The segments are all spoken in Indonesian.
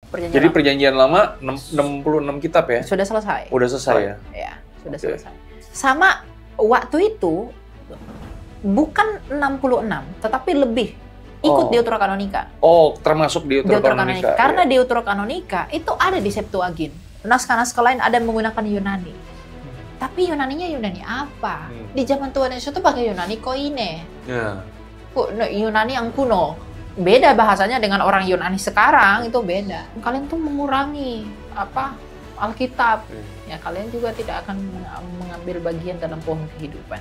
Jadi Lama. perjanjian lama 66 kitab ya? Sudah selesai. Udah selesai ya? Ya, sudah selesai. Sama waktu itu bukan 66, tetapi lebih ikut Deuterokanonika. Oh, termasuk Deuterokanonika. Karena Deuterokanonika itu ada di Septuagint. Naskah-naskah lain ada menggunakan Yunani. Tapi Yunaninya Yunani apa? Di zaman Tuhan Yesus itu pakai Yunani Koine. Yunani yang kuno. Beda bahasanya dengan orang Yunani sekarang, itu beda. Kalian tuh mengurangi Alkitab. Ya, kalian juga tidak akan mengambil bagian dalam pohon kehidupan.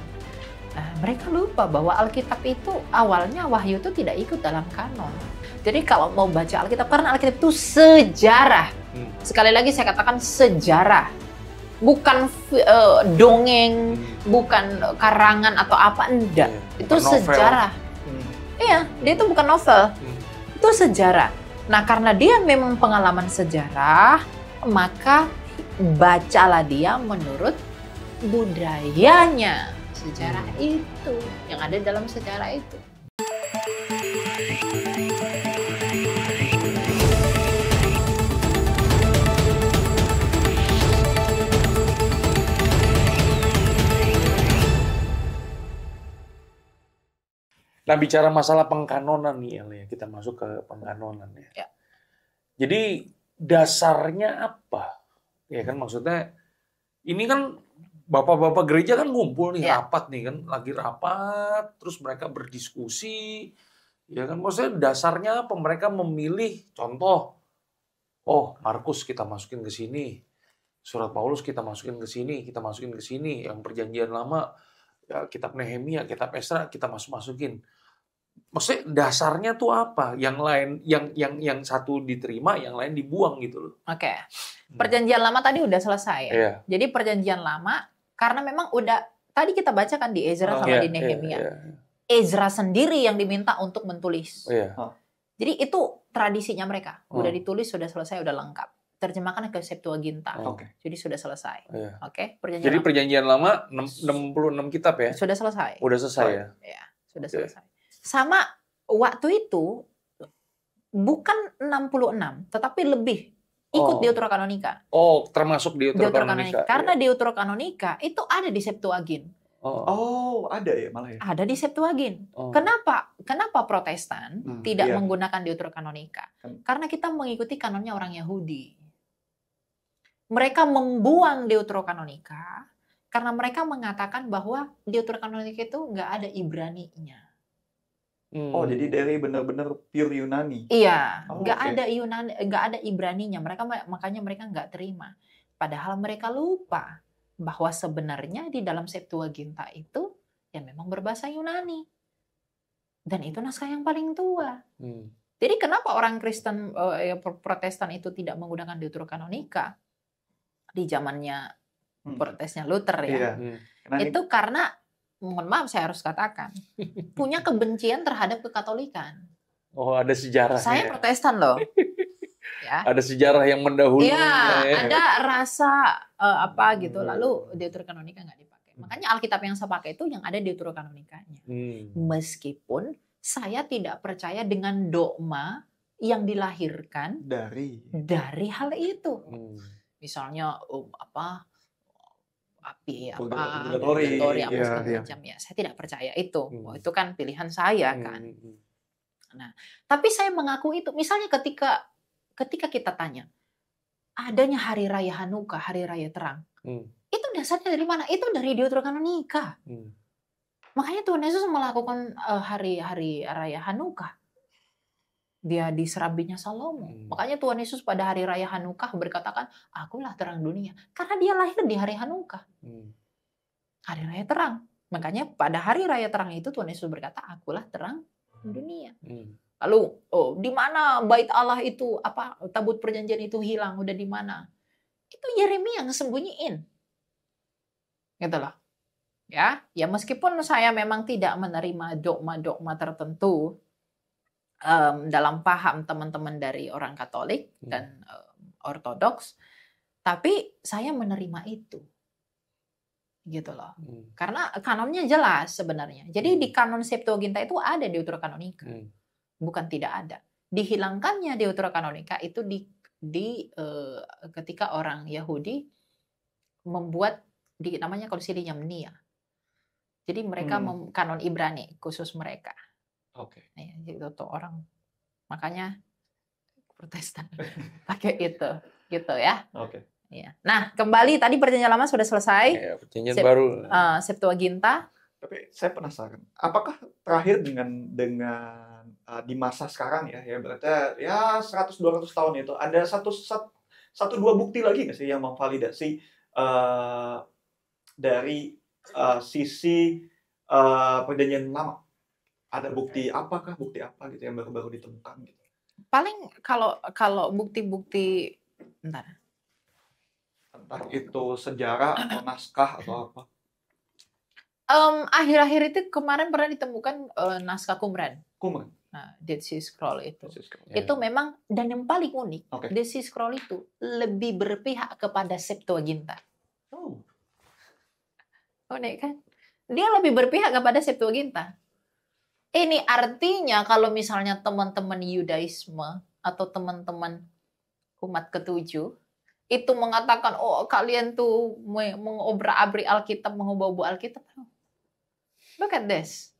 Nah, mereka lupa bahwa Alkitab itu awalnya Wahyu itu tidak ikut dalam kanon. Jadi kalau mau baca Alkitab, karena Alkitab itu sejarah. Sekali lagi saya katakan sejarah. Bukan dongeng, bukan karangan atau apa, enggak. Itu sejarah. Iya, dia itu bukan novel. Itu sejarah. Nah, karena dia memang pengalaman sejarah, maka bacalah dia menurut budayanya. Sejarah itu, yang ada dalam sejarah itu. Nah, bicara masalah pengkanonan nih, El, ya. Kita masuk ke pengkanonan ya. Jadi dasarnya apa? Ya kan, maksudnya ini kan bapak-bapak gereja kan ngumpul nih, rapat nih kan, lagi rapat, terus mereka berdiskusi, ya kan, maksudnya dasarnya apa? Mereka memilih, contoh, Markus kita masukin ke sini, surat Paulus kita masukin ke sini, yang perjanjian lama, ya, kitab Nehemia, kitab Esra kita masukin. Maksudnya dasarnya tuh apa? Yang lain, yang satu diterima, yang lain dibuang gitu loh. Oke. Perjanjian lama tadi udah selesai ya. Jadi perjanjian lama karena memang udah tadi kita bacakan di Ezra sama di Nehemia. Ezra sendiri yang diminta untuk menulis. Jadi itu tradisinya mereka. Udah ditulis, sudah selesai, udah lengkap. Terjemahkan ke Septuaginta. Jadi sudah selesai. Jadi perjanjian lama 66 kitab ya? Sudah selesai. Udah selesai ya? Ya, sudah selesai. Sama waktu itu bukan 66, tetapi lebih ikut Deuterokanonika. Oh, termasuk Deuterokanonika. Karena Deuterokanonika itu ada di Septuagint. Ada ya malah ya? Ada di Septuagint. Kenapa Protestan tidak menggunakan Deuterokanonika? Karena kita mengikuti kanonnya orang Yahudi. Mereka membuang Deuterokanonika karena mereka mengatakan bahwa Deuterokanonika itu nggak ada Ibrani-nya. Jadi dari benar-benar pure Yunani. Iya, ada Yunani, nggak ada Ibraninya. Makanya mereka nggak terima. Padahal mereka lupa bahwa sebenarnya di dalam Septuaginta itu ya memang berbahasa Yunani. Dan itu naskah yang paling tua. Jadi kenapa orang Kristen Protestan itu tidak menggunakan Deuterokanonika di zamannya Protesnya Luther ya? Itu karena mohon maaf saya harus katakan, punya kebencian terhadap kekatolikan. Ada sejarah. Saya Protestan loh. Ya. Ada sejarah yang mendahului. Iya, ada rasa gitu. Lalu Deuterokanonika nggak dipakai. Makanya Alkitab yang saya pakai itu yang ada Deuterokanonikanya. Meskipun saya tidak percaya dengan dogma yang dilahirkan dari hal itu. Misalnya purgatori apa segala macam ya. Saya tidak percaya itu. Itu kan pilihan saya kan. Nah, tapi saya mengaku itu. Misalnya ketika kita tanya, adanya hari raya Hanukkah, hari raya terang. Itu dasarnya dari mana? Itu dari Deuterokanonika. Makanya Tuhan Yesus melakukan hari raya Hanukkah. Dia di serambinya Salomo. Makanya Tuhan Yesus pada hari raya Hanukkah berkatakan, akulah terang dunia. Karena dia lahir di hari Hanukkah. Hari raya terang. Makanya pada hari raya terang itu Tuhan Yesus berkata, akulah terang dunia. Lalu, di mana bait Allah itu, tabut perjanjian itu hilang, udah di mana? Itu Yeremia yang sembunyiin. Gitu loh. Ya meskipun saya memang tidak menerima dogma-dogma tertentu, dalam paham teman-teman dari orang Katolik dan Ortodoks, tapi saya menerima itu, gitu loh. Karena kanonnya jelas sebenarnya. Jadi di kanon Septuaginta itu ada Deuterokanonika, bukan tidak ada. Dihilangkannya Deuterokanonika itu ketika orang Yahudi membuat namanya kalau sini Yamnia. Jadi mereka kanon Ibrani khusus mereka. Oke. Itu tuh orang, makanya Protestan pakai itu, gitu ya. Oke. Ya. Nah, kembali tadi perjanjian lama sudah selesai. Ya, perjanjian baru. Septuaginta. Tapi saya penasaran, apakah terakhir dengan di masa sekarang ya berarti ya 100-200 tahun itu ada satu dua bukti lagi nggak sih yang memvalidasi dari sisi perjanjian lama? Ada bukti apakah bukti apa gitu yang baru-baru ditemukan gitu? Paling kalau bukti-bukti entah itu sejarah atau naskah atau apa? Akhir-akhir itu kemarin pernah ditemukan naskah Qumran. Qumran. Nah, Dead Sea Scroll itu. Ya. Itu memang, dan yang paling unik, Dead Sea Scroll itu lebih berpihak kepada Septuaginta. Oh. Unik kan? Dia lebih berpihak kepada Septuaginta. Ini artinya kalau misalnya teman-teman Yudaisme atau teman-teman umat ketujuh itu mengatakan, oh kalian tuh mengobrak-abrik Alkitab, mengubah-ubah Alkitab. Look at this.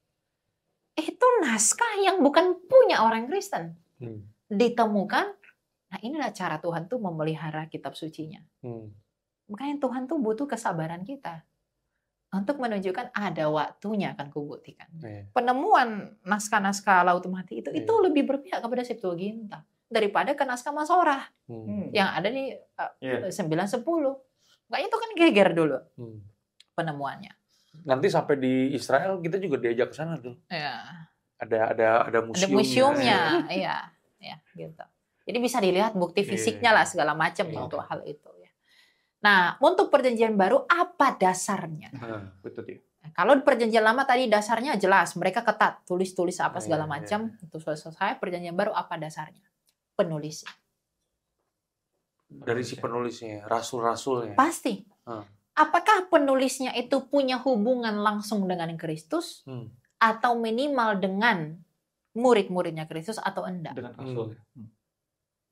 Itu naskah yang bukan punya orang Kristen. Ditemukan, nah inilah cara Tuhan tuh memelihara kitab sucinya. Makanya Tuhan tuh butuh kesabaran kita. Untuk menunjukkan ada waktunya akan kubuktikan. Penemuan naskah-naskah Laut Mati itu lebih berpihak kepada Septuaginta daripada ke naskah Masorah yang ada di 9-10. Makanya itu kan geger dulu penemuannya. Nanti sampai di Israel kita juga diajak ke sana tuh. Ya. Ada museumnya. Ada museumnya, iya, gitu. Jadi bisa dilihat bukti fisiknya lah segala macam untuk hal itu. Nah, untuk perjanjian baru apa dasarnya? Betul dia. Kalau di perjanjian lama tadi dasarnya jelas, mereka ketat, tulis apa segala macam, itu selesai. Perjanjian baru apa dasarnya? Penulisnya. Dari si penulisnya, rasul-rasulnya. Pasti. Apakah penulisnya itu punya hubungan langsung dengan Kristus atau minimal dengan murid-muridnya Kristus atau enggak? Dengan rasul.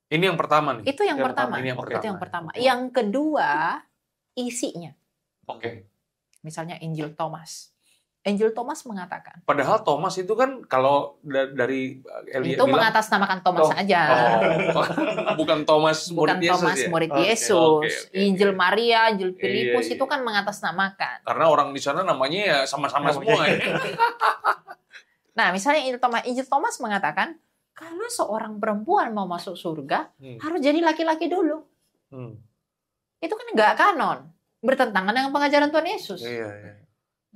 Ini yang pertama nih. Itu yang pertama. Itu yang pertama. Yang kedua, isinya. Oke. Misalnya Injil Thomas. Injil Thomas mengatakan. Padahal Thomas itu kan kalau dari Elia itu bilang, mengatasnamakan Thomas aja. Bukan Thomas murid Yesus. Bukan Thomas murid Yesus. Injil Maria, Injil Filipus itu kan mengatasnamakan. Karena orang di sana namanya ya sama-sama semua ya. Nah, misalnya Injil Thomas mengatakan kalau seorang perempuan mau masuk surga, harus jadi laki-laki dulu. Itu kan nggak kanon. Bertentangan dengan pengajaran Tuhan Yesus.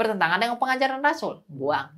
Bertentangan dengan pengajaran Rasul. Buang.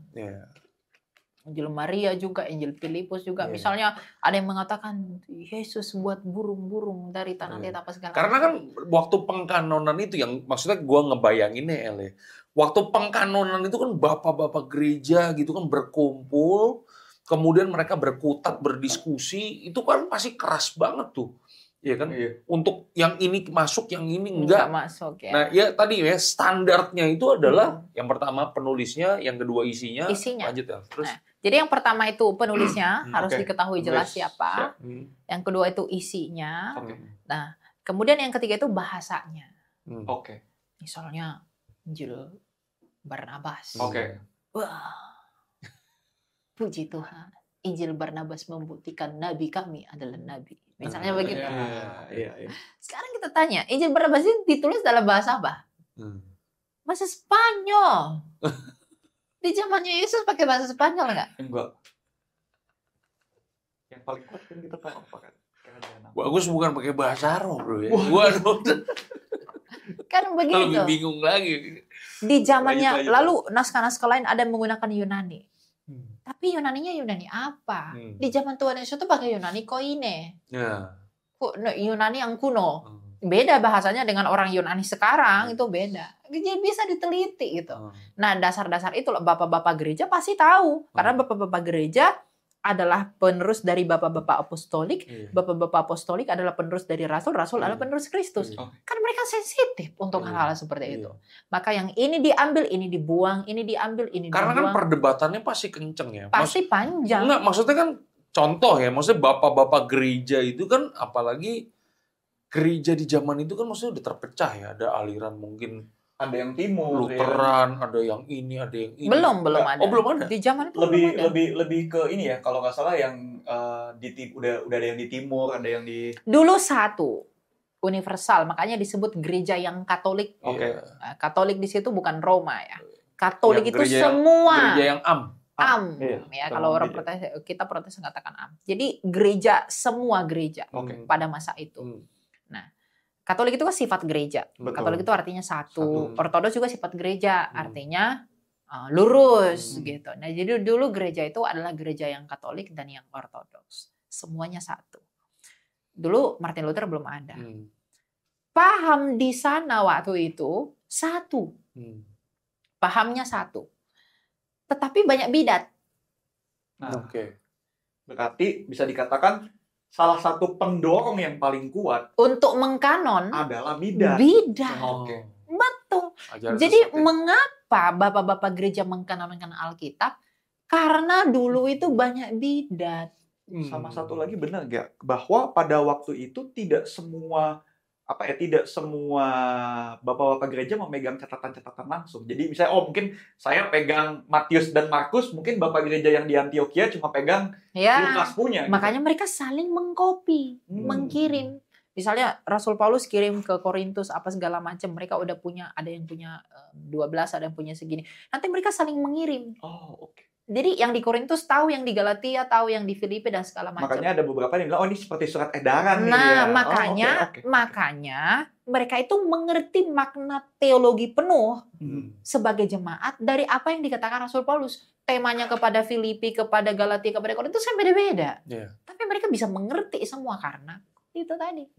Injil Maria juga, Injil Filipus juga. Misalnya ada yang mengatakan, Yesus buat burung-burung dari tanah liat apa segala. Karena kan waktu pengkanonan itu, yang maksudnya gue ngebayanginnya, Ele. Waktu pengkanonan itu kan bapak-bapak gereja gitu kan berkumpul, kemudian mereka berkutat, berdiskusi, itu kan pasti keras banget tuh. Iya kan? Untuk yang ini masuk, yang ini enggak masuk ya. Nah, ya tadi ya standarnya itu adalah yang pertama penulisnya, yang kedua isinya. Lanjut ya. Terus jadi yang pertama itu penulisnya harus diketahui jelas siapa. Yang kedua itu isinya. Nah, kemudian yang ketiga itu bahasanya. Misalnya Injil Barnabas. Wah. Puji Tuhan, Injil Barnabas membuktikan nabi kami adalah nabi. Misalnya begitu. Sekarang kita tanya, Injil Barnabas ini ditulis dalam bahasa apa? Bahasa Spanyol. Di zamannya Yesus pakai bahasa Spanyol nggak? Enggak. Yang paling kuat kan kita tahu apa kan? Bagus bukan pakai bahasa Arab, bro ya. Waduh. Kan begitu. Lebih bingung lagi. Di zamannya lalu naskah-naskah lain ada yang menggunakan Yunani. Tapi Yunaninya Yunani apa? Di zaman Tuhan Yesus itu pakai Yunani koine. Yunani yang kuno. Beda bahasanya dengan orang Yunani sekarang, itu beda. Jadi bisa diteliti gitu. Nah, dasar-dasar itu bapak-bapak gereja pasti tahu. Karena bapak-bapak gereja adalah penerus dari bapak-bapak apostolik. Bapak-bapak apostolik adalah penerus dari rasul. Rasul adalah penerus Kristus. Kan mereka sensitif untuk hal-hal seperti itu. Maka yang ini diambil, ini dibuang, ini diambil, ini Karena dibuang. Kan perdebatannya pasti kenceng ya. Pasti panjang. Enggak, maksudnya kan contoh ya, maksudnya bapak-bapak gereja itu kan, apalagi gereja di zaman itu kan maksudnya udah terpecah ya, ada aliran mungkin ada yang timur, Lutheran, ada yang ini, ada yang ini. Belum ada. Oh, belum ada. Di zaman itu lebih ke ini ya, kalau nggak salah yang udah ada yang di timur, ada yang di dulu satu universal, makanya disebut gereja yang Katolik. Oke. Katolik di situ bukan Roma ya. Katolik Yang itu gereja semua. Gereja yang Ya kalau orang kita protes mengatakan Jadi gereja, semua gereja pada masa itu. Nah, Katolik itu kan sifat gereja. Betul. Katolik itu artinya satu. Ortodoks juga sifat gereja, artinya lurus gitu. Nah, jadi dulu gereja itu adalah gereja yang Katolik dan yang Ortodoks. Semuanya satu. Dulu Martin Luther belum ada. Paham di sana waktu itu satu. Pahamnya satu. Tetapi banyak bidat. Nah, berarti bisa dikatakan salah satu pendorong yang paling kuat untuk mengkanon adalah bidat. Betul. Jadi mengapa bapak-bapak gereja mengkanonkan Alkitab? Karena dulu itu banyak bidat. Sama satu lagi benar nggak? Bahwa pada waktu itu tidak semua bapak-bapak gereja memegang catatan-catatan langsung. Jadi misalnya mungkin saya pegang Matius dan Markus, mungkin bapak gereja yang di Antioquia cuma pegang Lukas punya. Makanya mereka saling mengcopy, mengkirim. Misalnya Rasul Paulus kirim ke Korintus apa segala macam, mereka udah punya, ada yang punya 12, ada yang punya segini. Nanti mereka saling mengirim. Jadi yang di Korintus tahu, yang di Galatia tahu, yang di Filipi dan segala macam. Makanya ada beberapa yang bilang, ini seperti surat edaran. Nah, makanya mereka itu mengerti makna teologi penuh sebagai jemaat dari apa yang dikatakan Rasul Paulus. Temanya kepada Filipi, kepada Galatia, kepada Korintus kan beda-beda. Tapi mereka bisa mengerti semua karena itu tadi.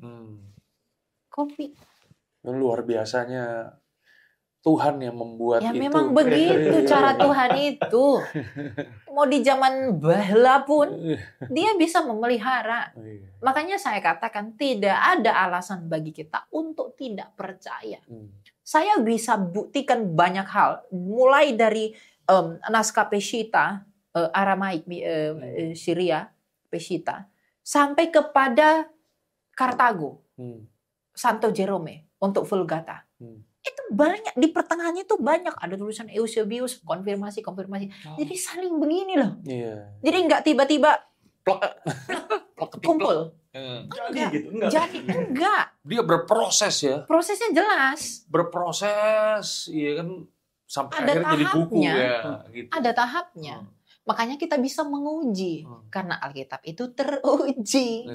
Kopi. Luar biasanya Tuhan yang membuat itu. Ya memang begitu cara Tuhan itu. Mau di zaman bahla pun dia bisa memelihara. Makanya saya katakan tidak ada alasan bagi kita untuk tidak percaya. Saya bisa buktikan banyak hal. Mulai dari naskah Peshitta, Aramaik, Syria, Peshitta, sampai kepada Kartago, Santo Jerome untuk Vulgata. Itu banyak, di pertengahannya itu banyak ada tulisan Eusebius, konfirmasi. Jadi saling begini loh. Jadi nggak tiba-tiba kumpul. Enggak. Dia berproses ya. Prosesnya jelas. Berproses, iya kan, sampai ada akhirnya jadi buku ya. Gitu. Ada tahapnya. Makanya kita bisa menguji karena Alkitab itu teruji.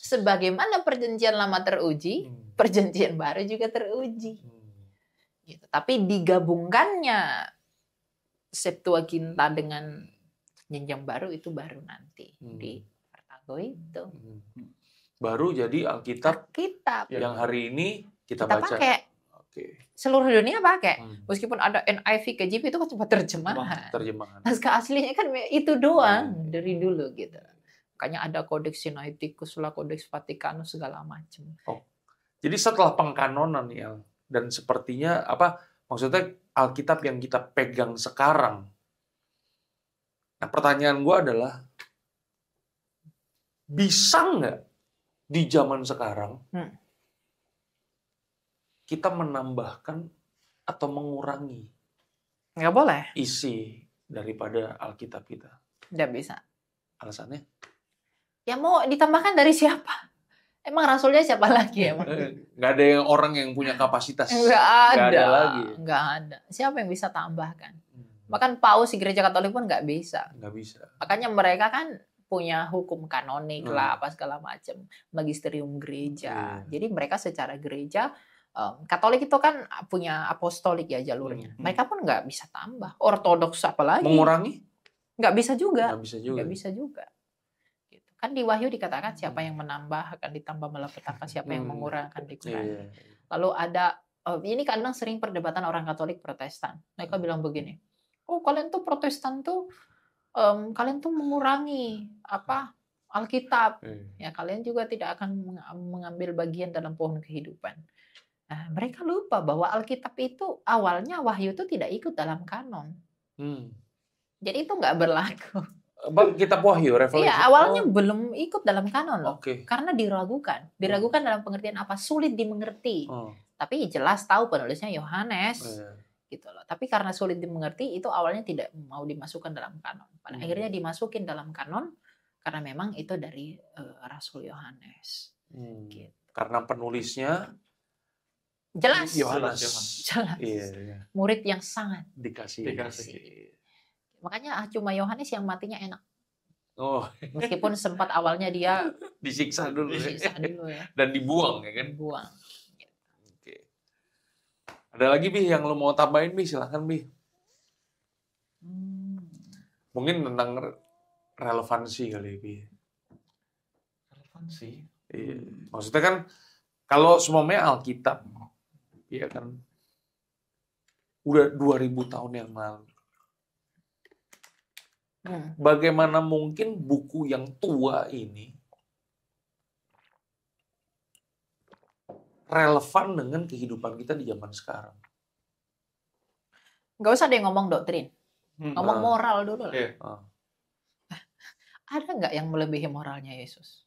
Sebagaimana perjanjian lama teruji, perjanjian baru juga teruji. Gitu. Tapi digabungkannya Septuaginta dengan jenjang baru itu baru nanti di Kartago itu. Baru jadi Alkitab yang hari ini kita baca. Pakai. Seluruh dunia pakai. Meskipun ada NIV KJV itu kan cuma terjemahan. Naskah aslinya kan itu doang dari dulu gitu. Makanya ada Codex Sinaiticus lah, Codex Vaticanus segala macam. Jadi setelah pengkanonan ya, dan sepertinya maksudnya Alkitab yang kita pegang sekarang. Nah, pertanyaan gue adalah bisa nggak di zaman sekarang kita menambahkan atau mengurangi? Nggak boleh. Isi daripada Alkitab kita. Nggak bisa. Alasannya? Ya mau ditambahkan dari siapa? Emang rasulnya siapa lagi emang? Nggak ada orang yang punya kapasitas. Nggak ada lagi. Nggak ada. Siapa yang bisa tambahkan? Bahkan Paus di Gereja Katolik pun nggak bisa. Nggak bisa. Makanya mereka kan punya hukum kanonik lah, apa segala macam, magisterium gereja. Jadi mereka secara gereja Katolik itu kan punya apostolik ya jalurnya. Mereka pun nggak bisa tambah. Ortodoks apalagi? Mengurangi? Nggak bisa juga. Nggak bisa juga. Kan di Wahyu dikatakan siapa yang menambah akan ditambah malapetaka, siapa yang mengurangi akan dikurangi. Lalu ada ini kadang sering perdebatan orang Katolik Protestan. Mereka bilang begini, kalian tuh Protestan tuh kalian tuh mengurangi Alkitab. Ya kalian juga tidak akan mengambil bagian dalam pohon kehidupan. Nah, mereka lupa bahwa Alkitab itu awalnya Wahyu itu tidak ikut dalam kanon. Jadi itu nggak berlaku. Kitab Wahyu, Revelation. Iya, awalnya belum ikut dalam kanon loh. Okay. Karena diragukan. Diragukan dalam pengertian apa? Sulit dimengerti. Tapi jelas tahu penulisnya Yohanes. Gitu loh. Tapi karena sulit dimengerti, itu awalnya tidak mau dimasukkan dalam kanon. Pada akhirnya dimasukin dalam kanon karena memang itu dari Rasul Yohanes. Gitu. Karena penulisnya jelas. Yohanes. Jelas. Iya. Murid yang sangat dikasih. Makanya cuma Yohanes yang matinya enak. Oh. Meskipun sempat awalnya dia disiksa dulu ya. Dan dibuang ya kan? Dibuang. Oke. Ada lagi Bi yang lo mau tambahin Bi? Silahkan Bi. Mungkin tentang relevansi kali Bi. Relevansi? Iya. Maksudnya kan kalau semuanya Alkitab, ya kan, udah 2000 tahun yang lalu. Bagaimana mungkin buku yang tua ini relevan dengan kehidupan kita di zaman sekarang? Gak usah deh ngomong doktrin, ngomong moral dulu lah. Ada nggak yang melebihi moralnya Yesus?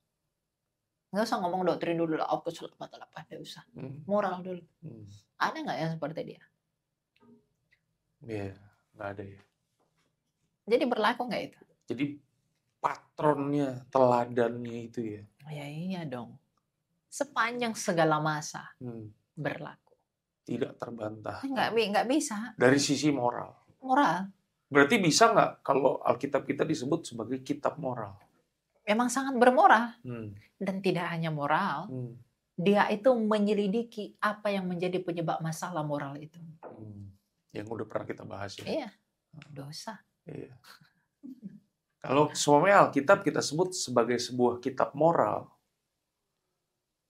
Nggak usah ngomong doktrin dulu lah, aku selamat apa, nggak usah. Moral dulu. Ada nggak yang seperti dia? Iya, nggak ada ya. Jadi berlaku nggak itu? Jadi patronnya, teladannya itu ya? Ya iya dong. Sepanjang segala masa berlaku. Tidak terbantah. Nggak bisa. Dari sisi moral. Moral. Berarti bisa nggak kalau Alkitab kita disebut sebagai kitab moral? Memang sangat bermoral. Dan tidak hanya moral. Dia itu menyelidiki apa yang menjadi penyebab masalah moral itu. Yang udah pernah kita bahas ya. Iya. Dosa. Iya. Kalau semuanya Alkitab kita sebut sebagai sebuah kitab moral,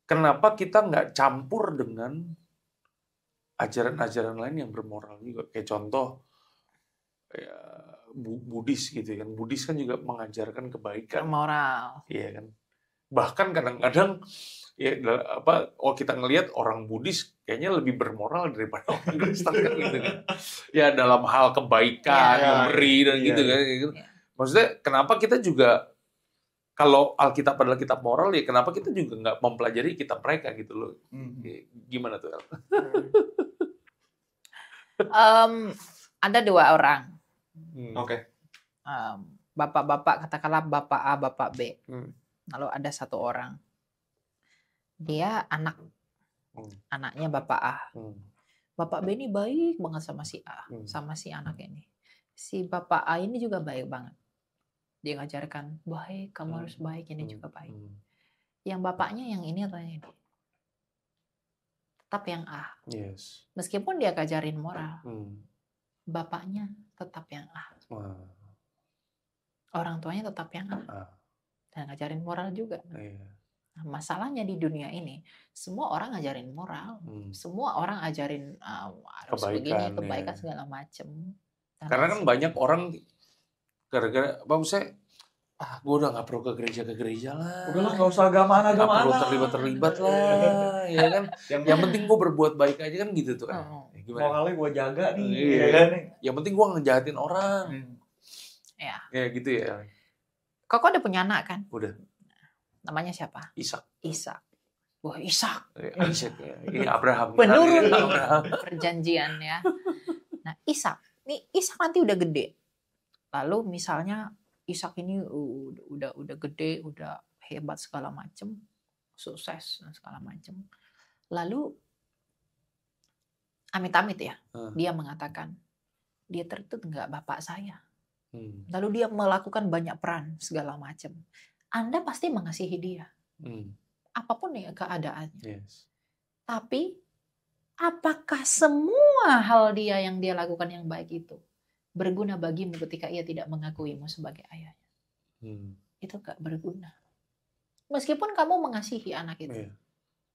kenapa kita nggak campur dengan ajaran-ajaran lain yang bermoral juga? Kayak contoh, ya, Buddhis gitu kan. Buddhis kan juga mengajarkan kebaikan. Moral. Iya kan. Bahkan kadang-kadang ya kita ngelihat orang Buddhis kayaknya lebih bermoral daripada orang Kristen kan gitu kan. Ya dalam hal kebaikan, memberi dan gitu kan. Maksudnya kenapa kita juga kalau Alkitab adalah kitab moral ya kenapa kita juga nggak mempelajari kitab mereka gitu loh. Gimana tuh El? Ada dua orang. Oke. Bapak-bapak, katakanlah bapak A, bapak B. Lalu ada satu orang. Dia anaknya bapak A. Bapak B ini baik banget sama si A, sama si anak ini. Si bapak A ini juga baik banget. Dia ngajarkan, baik, kamu harus baik, ini juga baik. Yang bapaknya yang ini atau yang ini? Tetap yang A. Yes. Meskipun dia ngajarin moral, bapaknya tetap yang A. Orang tuanya tetap yang A. Dan ngajarin moral juga. Nah, masalahnya di dunia ini, semua orang ngajarin moral, semua orang ajarin harus begini, kebaikan segala macem. Karena kan banyak orang gara-gara, maksudnya, gue udah nggak perlu ke gereja lah. Udah lah, nggak usah agama-agama. Nggak perlu terlibat lah, ya kan. Yang penting gue berbuat baik aja kan gitu tuh. Moralnya gue jaga nih. Yang penting gue ngejahatin orang. Ya gitu ya. Koko udah punya anak kan? Udah. Namanya siapa? Ishak. Wah, Ishak. Ishak ya. Ini Abraham. Penurun perjanjian ya. Nah, Ishak nanti udah gede. Lalu misalnya Ishak ini udah gede, udah hebat segala macem, sukses dan segala macem. Lalu amit-amit ya, dia mengatakan dia tertut nggak bapak saya. Lalu dia melakukan banyak peran segala macam. Anda pasti mengasihi dia, apapun ya keadaannya. Yes. Tapi apakah semua hal dia yang dia lakukan yang baik itu berguna bagimu ketika ia tidak mengakuimu sebagai ayahnya? Itu gak berguna. Meskipun kamu mengasihi anak itu,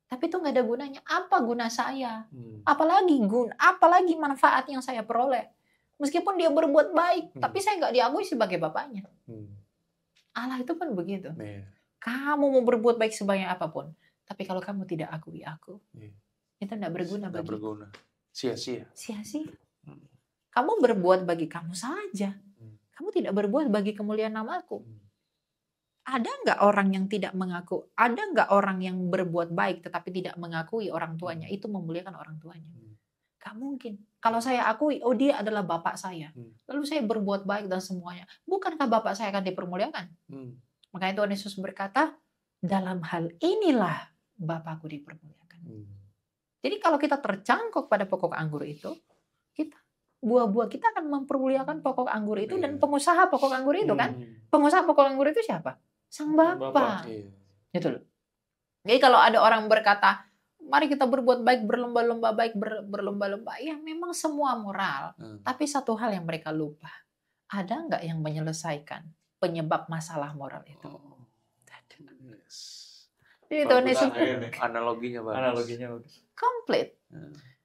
tapi itu gak ada gunanya. Apa guna saya? Apalagi manfaat yang saya peroleh? Meskipun dia berbuat baik, tapi saya nggak diakui sebagai bapaknya. Allah itu pun begitu. Kamu mau berbuat baik sebanyak apapun, tapi kalau kamu tidak akui aku, itu tidak berguna bagi. Berguna. Sia-sia. Sia-sia. Kamu berbuat bagi kamu saja. Kamu tidak berbuat bagi kemuliaan namaku. Ada nggak orang yang tidak mengaku? Ada nggak orang yang berbuat baik tetapi tidak mengakui orang tuanya? Itu memuliakan orang tuanya. Gak mungkin. Kalau saya akui, oh dia adalah bapak saya. Lalu saya berbuat baik dan semuanya. Bukankah bapak saya akan dipermuliakan? Makanya Tuhan Yesus berkata, dalam hal inilah Bapakku dipermuliakan. Jadi kalau kita tercangkok pada pokok anggur itu, buah-buah kita akan mempermuliakan pokok anggur itu dan pengusaha pokok anggur itu kan. Pengusaha pokok anggur itu siapa? Sang Bapa. Gitu loh. Jadi kalau ada orang berkata, mari kita berbuat baik, berlomba-lomba baik, berlomba-lomba. Ya memang semua moral. Tapi satu hal yang mereka lupa. Ada nggak yang menyelesaikan penyebab masalah moral itu? Jadi Tuhan Yesus analoginya bagus. Komplit.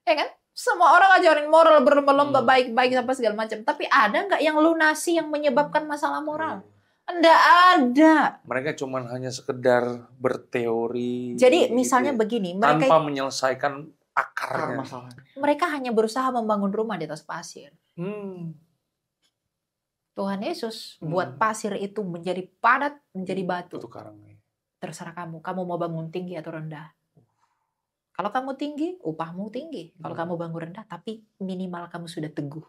Ya kan? Semua orang ajarin moral, berlomba-lomba baik-baik apa segala macam. Tapi ada nggak yang lunasi yang menyebabkan masalah moral? Nggak ada. Mereka cuma hanya sekedar berteori. Jadi misalnya begini, mereka tanpa menyelesaikan akarnya masalah. Mereka hanya berusaha membangun rumah di atas pasir. Tuhan Yesus buat pasir itu menjadi padat, menjadi batu. Itu karangnya. Terserah kamu mau bangun tinggi atau rendah. Kalau kamu tinggi, upahmu tinggi. Kalau kamu bangun rendah, tapi minimal kamu sudah teguh.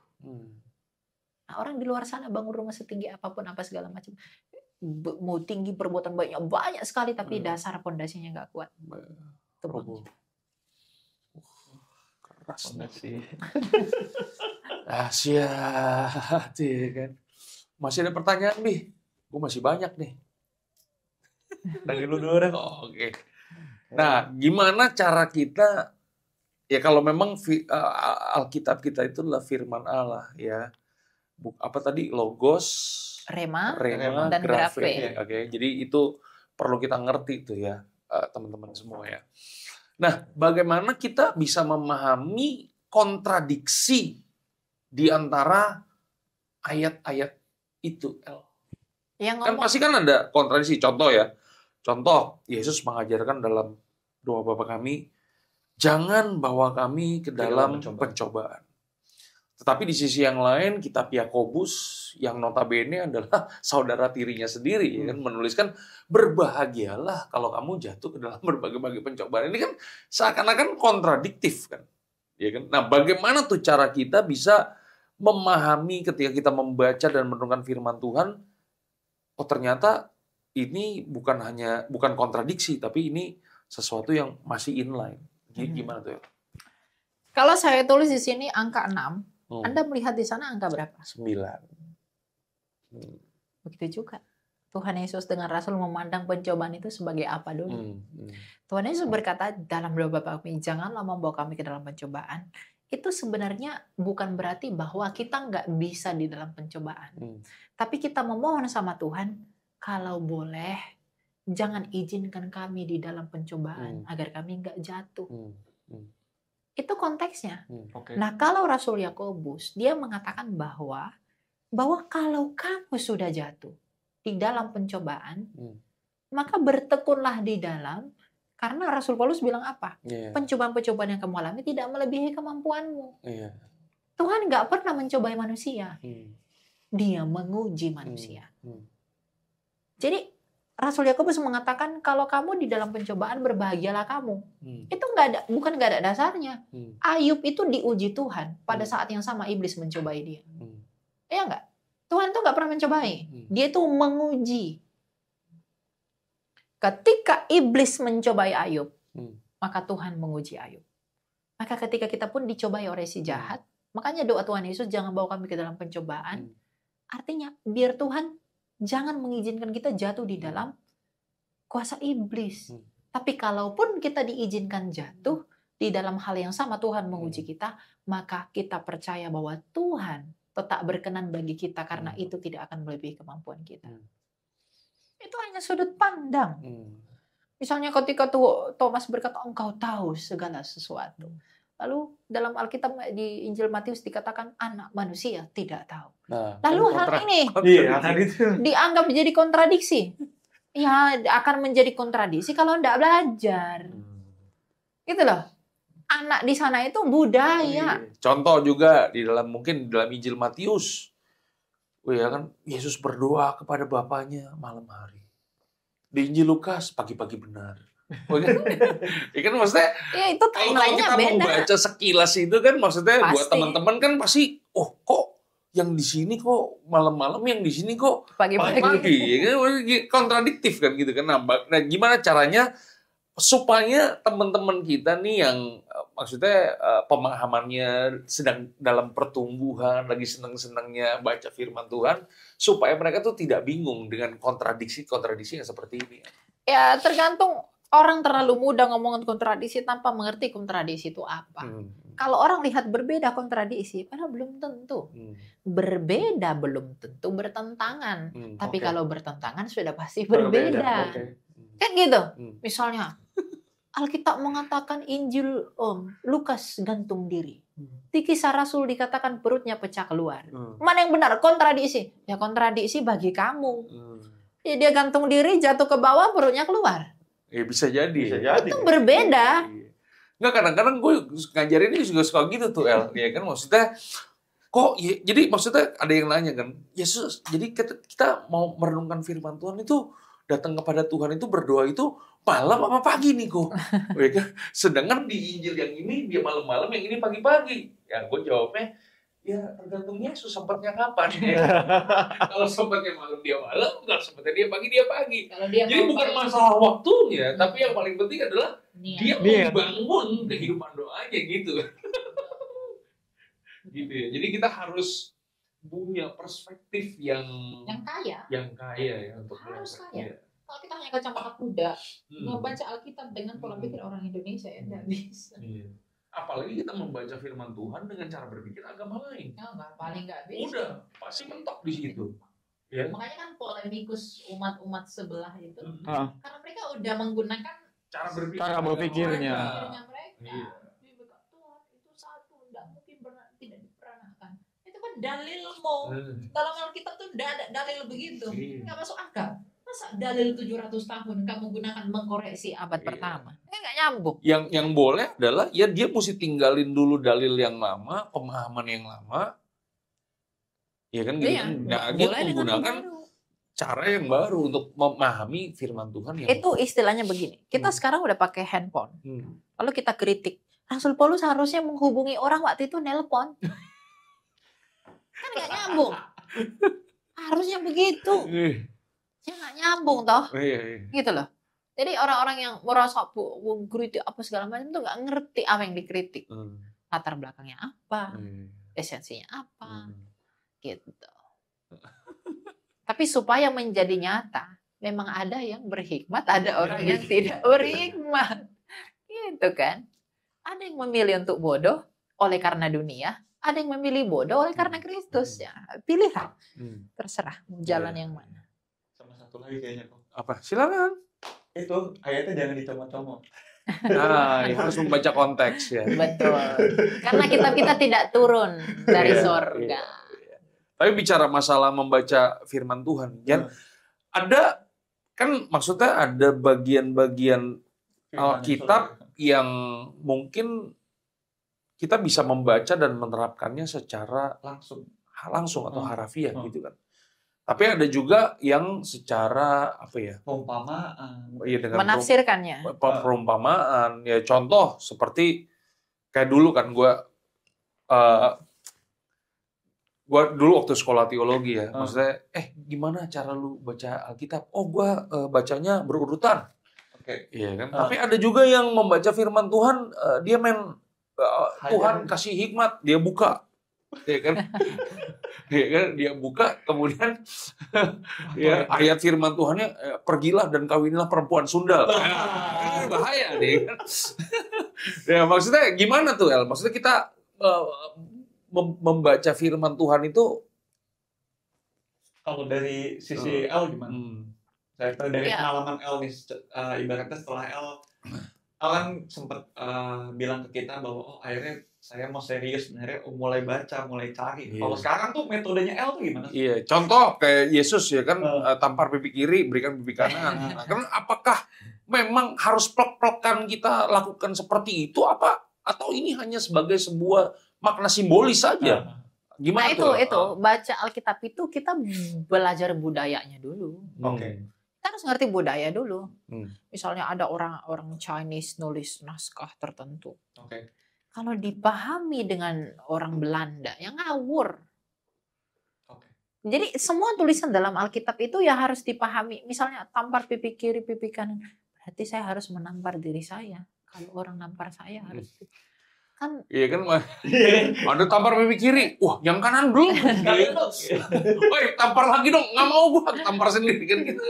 Nah, orang di luar sana bangun rumah setinggi apapun, apa segala macam. Mau tinggi, perbuatan banyak sekali, tapi dasar pondasinya nggak kuat. Keras sih. Dahsyat, kan. Masih ada pertanyaan, Bi? Gue masih banyak nih. Dari lu dulu deh. Oke. Nah, gimana cara kita, ya kalau memang Alkitab kita itu adalah firman Allah, ya. Apa tadi? Logos, Rema dan Grafe. Oke, jadi itu perlu kita ngerti tuh ya, teman-teman semua ya. Nah, bagaimana kita bisa memahami kontradiksi di antara ayat-ayat itu, El? Kan pasti kan ada kontradiksi. Contoh, Yesus mengajarkan dalam doa Bapa kami, jangan bawa kami ke dalam pencobaan. Tetapi di sisi yang lain, kitab Yakobus yang notabene adalah saudara tirinya sendiri, kan menuliskan berbahagialah kalau kamu jatuh ke dalam berbagai-bagai pencobaan. Ini kan seakan-akan kontradiktif kan. Ya kan? Nah, bagaimana tuh cara kita bisa memahami ketika kita membaca dan merenungkan firman Tuhan, oh ternyata ini bukan kontradiksi, tapi ini sesuatu yang masih inline. Gimana tuh ya? Kalau saya tulis di sini angka 6, Anda melihat di sana angka berapa? 9. Begitu juga. Tuhan Yesus dengan Rasul memandang pencobaan itu sebagai apa dulu? Tuhan Yesus berkata dalam doa Bapa kami, janganlah membawa kami ke dalam pencobaan. Itu sebenarnya bukan berarti bahwa kita nggak bisa di dalam pencobaan. Tapi kita memohon sama Tuhan, kalau boleh, jangan izinkan kami di dalam pencobaan agar kami nggak jatuh. Itu konteksnya. Okay. Nah, kalau Rasul Yakobus, dia mengatakan bahwa kalau kamu sudah jatuh di dalam pencobaan, maka bertekunlah di dalam, karena Rasul Paulus bilang apa? Pencobaan-pencobaan yang kamu alami tidak melebihi kemampuanmu. Tuhan nggak pernah mencobai manusia. Dia menguji manusia. Jadi Rasul Yakobus mengatakan kalau kamu di dalam pencobaan berbahagialah kamu. Itu bukan nggak ada dasarnya. Ayub itu diuji Tuhan pada saat yang sama iblis mencobai dia. Iya nggak? Tuhan itu nggak pernah mencobai. Dia itu menguji. Ketika iblis mencobai Ayub, maka Tuhan menguji Ayub. Maka ketika kita pun dicobai oleh si jahat, makanya doa Tuhan Yesus jangan bawa kami ke dalam pencobaan. Artinya biar Tuhan jangan mengizinkan kita jatuh di dalam kuasa iblis. Tapi kalaupun kita diizinkan jatuh di dalam hal yang sama Tuhan menguji kita, maka kita percaya bahwa Tuhan tetap berkenan bagi kita karena itu tidak akan melebihi kemampuan kita. Itu hanya sudut pandang. Misalnya ketika Thomas berkata, engkau tahu segala sesuatu. Lalu dalam Alkitab di Injil Matius dikatakan anak manusia tidak tahu. Lalu hal ini dianggap menjadi kontradiksi. Ya akan menjadi kontradiksi kalau tidak belajar. Gitu loh. Anak di sana itu budaya. Contoh juga mungkin di dalam Injil Matius. Oh ya kan, Yesus berdoa kepada Bapaknya malam hari. Di Injil Lukas pagi-pagi benar. Oh, kan? Ya kan maksudnya ya, itu kalau kita beda. mau baca sekilas itu kan maksudnya pasti. Buat teman-teman kan pasti kok yang di sini kok malam-malam, yang di sini kok pagi-pagi. Ya kan? Kontradiktif kan gitu kan. Nah, gimana caranya supaya teman-teman kita nih yang maksudnya pemahamannya sedang dalam pertumbuhan, lagi senang-senangnya baca firman Tuhan, supaya mereka tuh tidak bingung dengan kontradiksi-kontradiksi yang seperti ini. Ya tergantung, orang terlalu mudah ngomongin kontradiksi tanpa mengerti kontradiksi itu apa. Kalau orang lihat berbeda kontradiksi, padahal belum tentu. Berbeda belum tentu bertentangan. Tapi kalau bertentangan sudah pasti berbeda. Kan gitu. Misalnya Alkitab mengatakan Injil Lukas gantung diri. Di Kisah Rasul dikatakan perutnya pecah keluar. Mana yang benar? Kontradiksi. Ya kontradiksi bagi kamu. Ya, dia gantung diri, jatuh ke bawah, perutnya keluar. Ya bisa jadi. Itu berbeda. Nggak, kadang-kadang gue ngajarin ini juga suka gitu tuh, El. Ya kan maksudnya kok ya, jadi maksudnya ada yang nanya kan, Yesus, jadi kita mau merenungkan firman Tuhan itu datang kepada Tuhan itu berdoa itu malam apa pagi nih kok? Ya kan? Sedangkan di Injil yang ini dia malam-malam, yang ini pagi-pagi. Ya gue jawabnya, ya tergantung Yesus sempatnya kapan. Ya. Kalau sempatnya malam dia malam, kalau sempatnya dia pagi. Jadi bukan masalah waktunya, tapi yang paling penting adalah dia membangun kehidupan doanya gitu. Gitu ya. Jadi kita harus punya perspektif yang kaya ya untuk harus kaya. Ya. Kalau kita hanya kacamata kuda, membaca Alkitab dengan pola pikir orang Indonesia ya nggak bisa. Iya. Apalagi kita membaca firman Tuhan dengan cara berpikir agama lain. Paling nggak bisa. Udah pasti mentok di situ. Ya. Makanya kan polemikus umat-umat sebelah itu, karena mereka udah menggunakan cara berpikirnya mereka. Iya. Tuhan itu satu, nggak mungkin tidak diperanakan. Itu kan dalilmu. Dalam Alkitab tuh nggak ada dalil begitu, nggak masuk akal. Masa dalil 700 tahun kamu gunakan mengkoreksi abad pertama? Nggak nyambung. Yang boleh adalah ya dia mesti tinggalin dulu dalil yang lama, pemahaman yang lama. Ya kan gitu. Nah, dia menggunakan cara yang baru untuk memahami firman Tuhan yang itu istilahnya begini. Kita sekarang udah pakai handphone. Lalu kita kritik. Rasul Paulus harusnya menghubungi orang waktu itu nelpon. Kan nggak nyambung. Harusnya begitu. Ya nggak nyambung toh. Gitu loh. Jadi orang-orang yang merasa kritik apa segala macam itu nggak ngerti apa yang dikritik. Latar belakangnya apa. Esensinya apa. Gitu. Tapi supaya menjadi nyata, memang ada yang berhikmat, ada orang yang tidak berhikmat. Gitu kan. Ada yang memilih untuk bodoh oleh karena dunia, ada yang memilih bodoh oleh karena Kristus. Ya, pilihlah. Terserah jalan yang mana. Sama satu lagi kayaknya kok. Apa? Silakan. Itu ayatnya jangan dicomot-comot. Nah, harus membaca konteks ya. Betul. Karena kita tidak turun dari sorga. Tapi bicara masalah membaca firman Tuhan, kan ada kan maksudnya ada bagian-bagian Alkitab yang mungkin kita bisa membaca dan menerapkannya secara langsung atau harafiah gitu kan. Tapi ada juga yang secara apa ya? Perumpamaan. Ya, dengan menafsirkannya. Perumpamaan. Ya contoh seperti kayak dulu kan gue dulu waktu sekolah teologi ya, maksudnya, gimana cara lu baca Alkitab? Oh, gue bacanya berurutan. Iya kan. Tapi ada juga yang membaca firman Tuhan, dia Tuhan kasih hikmat, dia buka, ya kan? Ya kan, dia buka, kemudian ya, ayat firman Tuhannya, pergilah dan kawinilah perempuan sundal. Bahaya deh kan. Ya maksudnya gimana tuh El? Maksudnya kita membaca firman Tuhan itu kalau dari sisi L gimana? Saya tahu dari pengalaman L nih, ibaratnya setelah L kan sempat bilang ke kita bahwa akhirnya saya mau serius sebenarnya mulai baca, mulai cari. Kalau sekarang tuh metodenya L tuh gimana? Iya, contoh kayak Yesus ya kan, tampar pipi kiri, berikan pipi kanan. Nah, kan apakah memang harus plek-plekan kita lakukan seperti itu apa? Atau ini hanya sebagai sebuah makna simbolis saja? Gimana itu baca Alkitab itu kita belajar budayanya dulu. Oke. Kita harus ngerti budaya dulu. Misalnya ada orang Chinese nulis naskah tertentu. Oke. Kalau dipahami dengan orang Belanda, yang ngawur. Oke. Jadi semua tulisan dalam Alkitab itu ya harus dipahami. Misalnya tampar pipi kiri, pipi kanan. Berarti saya harus menampar diri saya. Kalau orang nampar saya harus kan. Iya kan, ada tampar pipi kiri. Wah, yang kanan belum. Woi, tampar lagi dong. Nggak mau gua tampar sendiri kan gitu.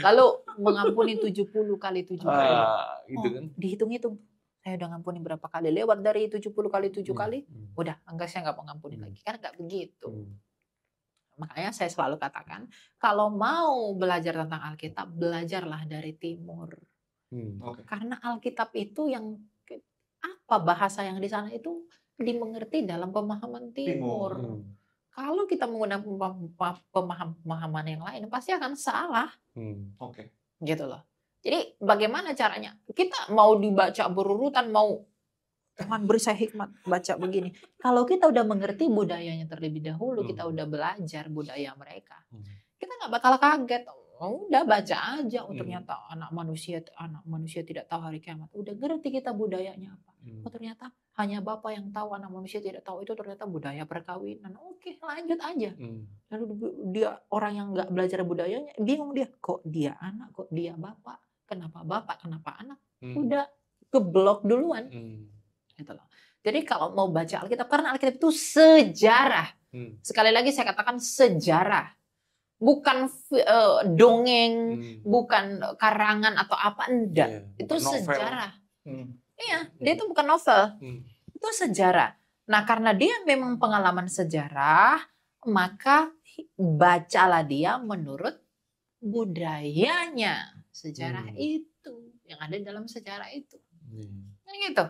Lalu mengampuni 70 kali 7 kali. Gitu kan. Dihitung-hitung. Saya udah ngampuni berapa kali? Lewat dari 70 kali 7 kali. Udah, enggak, saya nggak mau ngampuni lagi. Kan nggak begitu. Makanya saya selalu katakan, kalau mau belajar tentang Alkitab, belajarlah dari Timur. Karena Alkitab itu yang apa bahasa yang di sana itu dimengerti dalam pemahaman Timur. Kalau kita menggunakan pemahaman yang lain pasti akan salah. Gitu loh. Jadi bagaimana caranya? Kita mau dibaca berurutan, mau Tuhan beri saya hikmat baca begini. Kalau kita udah mengerti budayanya terlebih dahulu, kita udah belajar budaya mereka, kita nggak bakal kaget. Udah baca aja, ternyata anak manusia tidak tahu hari kiamat. Udah ngerti kita budayanya apa. Ternyata hanya Bapa yang tahu, anak manusia tidak tahu. Itu ternyata budaya perkawinan. Oke, lanjut aja. Lalu dia orang yang nggak belajar budayanya bingung, dia kok dia anak, kok dia bapak, kenapa bapak, kenapa anak. Udah keblok duluan. Gitu loh. Jadi kalau mau baca Alkitab, karena Alkitab itu sejarah. Sekali lagi saya katakan sejarah. Bukan dongeng, bukan karangan atau apa, enggak. Itu sejarah. Iya, dia itu bukan novel. Itu sejarah. Nah, karena dia memang pengalaman sejarah, maka bacalah dia menurut budayanya. Sejarah itu, yang ada dalam sejarah itu. Kan gitu.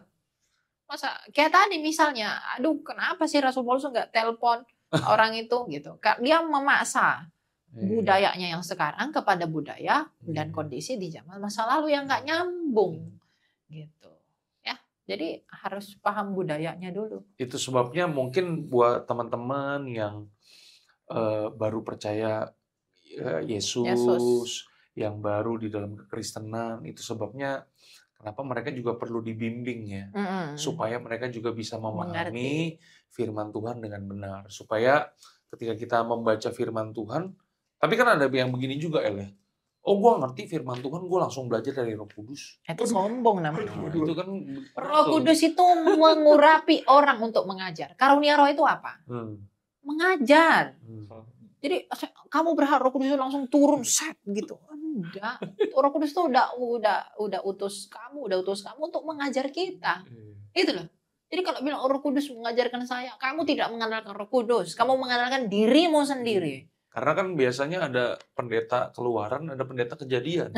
Masa kayak tadi misalnya, aduh kenapa sih Rasul Paulus nggak telepon orang itu gitu. Dia memaksa budayanya yang sekarang kepada budaya dan kondisi di zaman masa lalu yang nggak nyambung gitu ya. Jadi harus paham budayanya dulu. Itu sebabnya mungkin buat teman-teman yang baru percaya Yesus, yang baru di dalam kekristenan, itu sebabnya kenapa mereka juga perlu dibimbing ya, supaya mereka juga bisa memahami firman Tuhan dengan benar, supaya ketika kita membaca firman Tuhan. Tapi kan ada yang begini juga, El ya. Oh, gue ngerti firman Tuhan, gue langsung belajar dari Roh Kudus. Itu sombong namanya. Itu kan Roh Kudus itu mengurapi orang untuk mengajar. Karunia Roh itu apa? Mengajar. Jadi kamu berharap Roh Kudus itu langsung turun set gitu. Enggak. Roh Kudus itu udah utus kamu untuk mengajar kita. Itu loh. Jadi kalau bilang Roh Kudus mengajarkan saya, kamu tidak mengandalkan Roh Kudus, kamu mengandalkan dirimu sendiri. Karena kan biasanya ada pendeta Keluaran, ada pendeta Kejadian.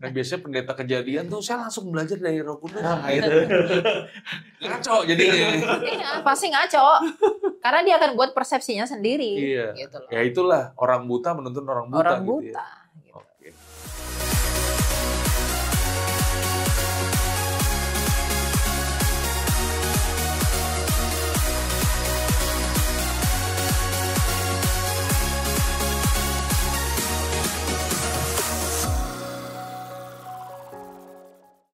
Nah biasanya pendeta Kejadian tuh saya langsung belajar dari Roh Kudus. Ngaco jadinya. Iya, pasti ngaco. Karena dia akan buat persepsinya sendiri. Iya. Gitu loh. Ya itulah orang buta menuntun orang buta. Orang gitu buta. Ya.